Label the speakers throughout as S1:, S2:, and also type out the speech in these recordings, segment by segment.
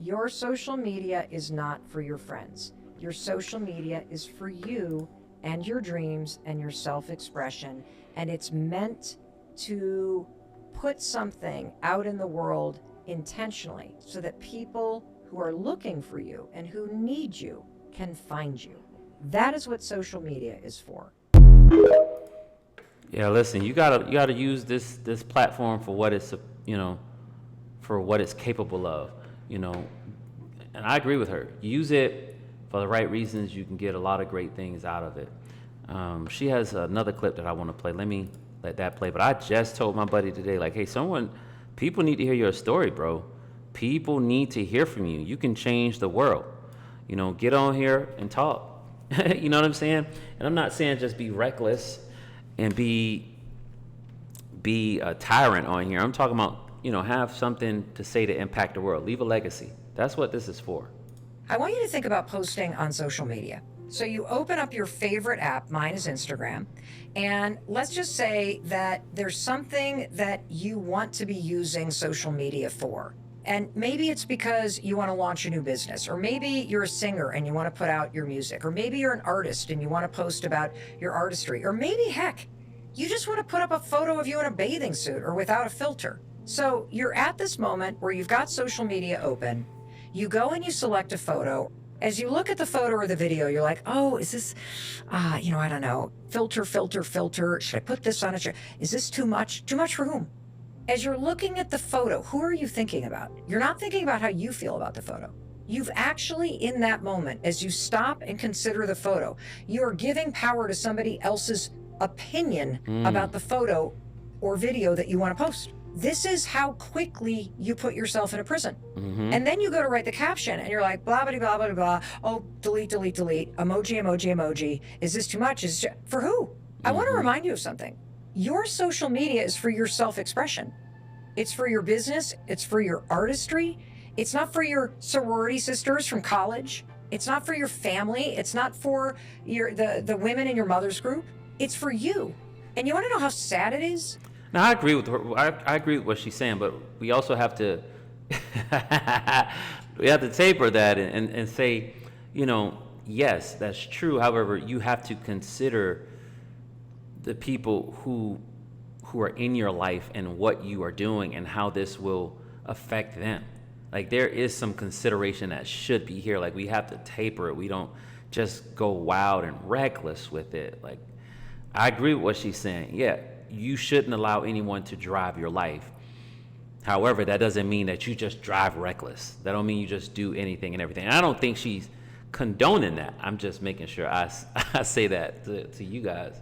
S1: Your social media is not for your friends. Your social media is for you and your dreams and your self-expression. And it's meant to put something out in the world intentionally so that people who are looking for you and who need you can find you. That is what social media is for.
S2: Yeah, listen, you gotta use this platform for what it's, for what it's capable of, you know. And I agree with her. Use it for the right reasons. You can get a lot of great things out of it. She has another clip that I want to play. Let me let that play. But I just told my buddy today, like, hey, people need to hear your story, bro. People need to hear from you. You can change the world. Get on here and talk. You know what I'm saying? And I'm not saying just be reckless and be a tyrant on here. I'm talking about, have something to say to impact the world. Leave a legacy. That's what this is for.
S1: I want you to think about posting on social media. So you open up your favorite app, mine is Instagram, and let's just say that there's something that you want to be using social media for. And maybe it's because you want to launch a new business, or maybe you're a singer and you want to put out your music, or maybe you're an artist and you want to post about your artistry, or maybe, heck, you just want to put up a photo of you in a bathing suit or without a filter. So you're at this moment where you've got social media open. You go and you select a photo. As you look at the photo or the video, you're like, oh, is this, I don't know, filter. Should I put this on it? Is this too much? Too much for whom? As you're looking at the photo, who are you thinking about? You're not thinking about how you feel about the photo. You've actually, in that moment, as you stop and consider the photo, you are giving power to somebody else's opinion about the photo or video that you want to post. This is how quickly you put yourself in a prison. And then you go to write the caption and you're like, blah, blah, blah, blah, blah. Oh, delete, emoji. Is this too much? For who? I want to remind you of something. Your social media is for your self-expression. It's for your business. It's for your artistry. It's not for your sorority sisters from college. It's not for your family. It's not for the women in your mother's group. It's for you. And you want to know how sad it is?
S2: Now, I agree with her. I agree with what she's saying, but we also have to taper that and say, yes, that's true. However, you have to consider the people who are in your life and what you are doing and how this will affect them. Like, there is some consideration that should be here. Like, we have to taper it. We don't just go wild and reckless with it. Like, I agree with what she's saying. Yeah, you shouldn't allow anyone to drive your life. However, that doesn't mean that you just drive reckless. That don't mean you just do anything and everything. And I don't think she's condoning that. I'm just making sure I say that to you guys.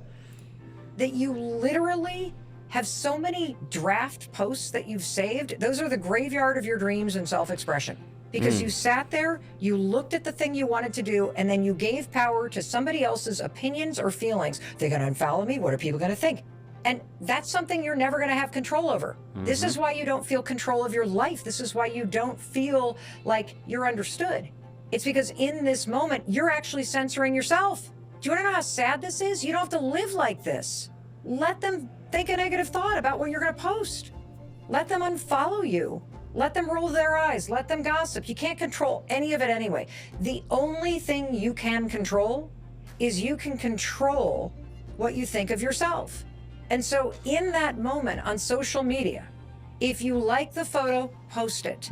S1: That you literally have so many draft posts that you've saved. Those are the graveyard of your dreams and self-expression. Because you sat there, you looked at the thing you wanted to do, and then you gave power to somebody else's opinions or feelings. They're going to unfollow me. What are people going to think? And that's something you're never going to have control over. This is why you don't feel control of your life. This is why you don't feel like you're understood. It's because in this moment, you're actually censoring yourself. Do you want to know how sad this is? You don't have to live like this. Let them think a negative thought about what you're going to post. Let them unfollow you. Let them roll their eyes. Let them gossip. You can't control any of it anyway. The only thing you can control is you can control what you think of yourself. And so in that moment on social media, if you like the photo, post it.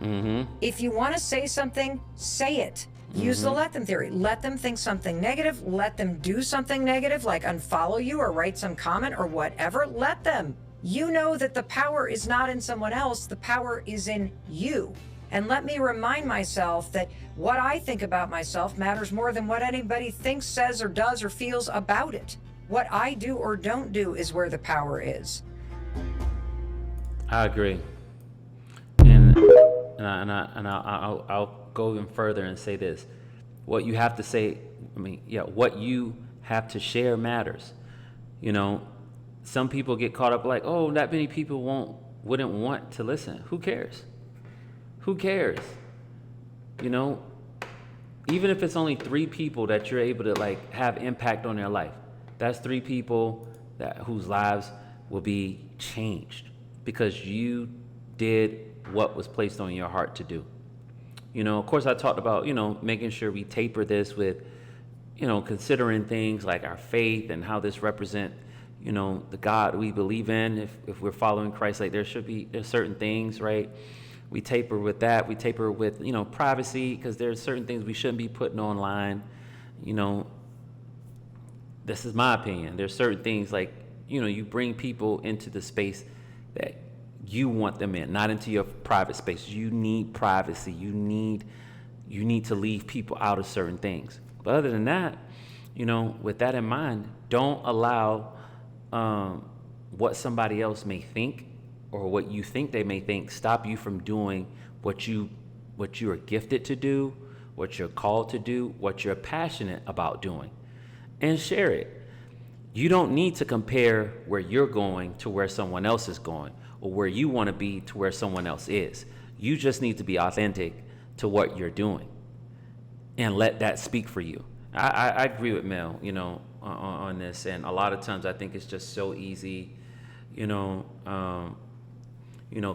S1: If you want to say something, say it. Use the let them theory. Let them think something negative. Let them do something negative, like unfollow you or write some comment or whatever. Let them. You know that the power is not in someone else. The power is in you. And let me remind myself that what I think about myself matters more than what anybody thinks, says, or does, or feels about it. What I do or don't do is where the power is.
S2: I agree. And I'll go even further and say this. What you have to say, what you have to share matters. Some people get caught up like, oh, that many people wouldn't want to listen. Who cares? Even if it's only 3 people that you're able to have impact on their life, that's 3 people whose lives will be changed because you did what was placed on your heart to do. Of course, I talked about, making sure we taper this with, considering things like our faith and how this represent, the God we believe in. If we're following Christ, like there's certain things, right? We taper with that. We taper with, privacy, because there's certain things we shouldn't be putting online. This is my opinion. There's certain things like, you bring people into the space that you want them in, not into your private space. You need privacy. You need to leave people out of certain things. But other than that, with that in mind, don't allow what somebody else may think or what you think they may think stop you from doing what you are gifted to do, what you're called to do, what you're passionate about doing, and share it. You don't need to compare where you're going to where someone else is going, or where you want to be to where someone else is. You just need to be authentic to what you're doing and let that speak for you. I agree with Mel, on this. And a lot of times I think it's just so easy,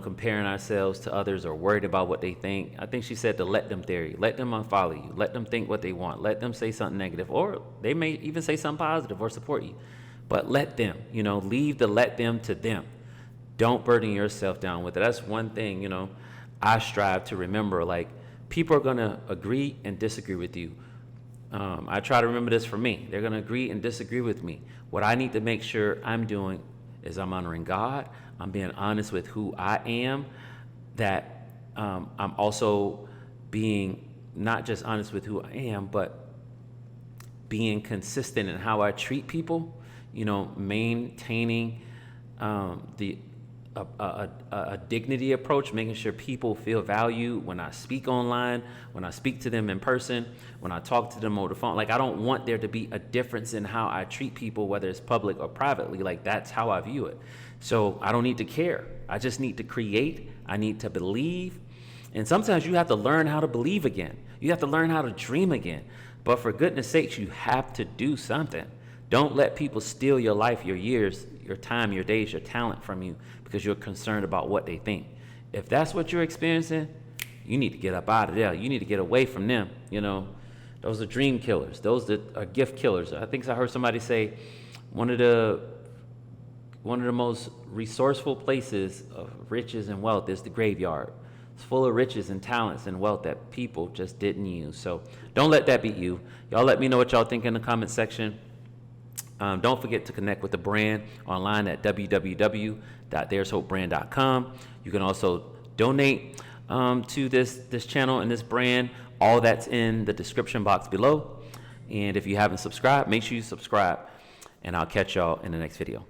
S2: comparing ourselves to others or worried about what they think. I think she said the let them theory. Let them unfollow you. Let them think what they want. Let them say something negative, or they may even say something positive or support you. But let them, leave the let them to them. Don't burden yourself down with it. That's one thing, I strive to remember. Like, people are going to agree and disagree with you. I try to remember this for me. They're going to agree and disagree with me. What I need to make sure I'm doing is I'm honoring God. I'm being honest with who I am. That I'm also being not just honest with who I am, but being consistent in how I treat people. Maintaining a dignity approach, making sure people feel value when I speak online, when I speak to them in person, when I talk to them over the phone. Like, I don't want there to be a difference in how I treat people, whether it's public or privately. Like, that's how I view it. So I don't need to care. I just need to create. I need to believe. And sometimes you have to learn how to believe again. You have to learn how to dream again. But for goodness sakes, you have to do something. Don't let people steal your life, your years, your time, your days, your talent from you because you're concerned about what they think. If that's what you're experiencing, you need to get up out of there. You need to get away from them. Those are dream killers. Those that are gift killers. I think I heard somebody say one of the most resourceful places of riches and wealth is the graveyard. It's full of riches and talents and wealth that people just didn't use. So don't let that beat you. Y'all let me know what y'all think in the comment section. Don't forget to connect with the brand online at www.there'shopebrand.com. You can also donate to this channel and this brand. All that's in the description box below. And if you haven't subscribed, make sure you subscribe. And I'll catch y'all in the next video.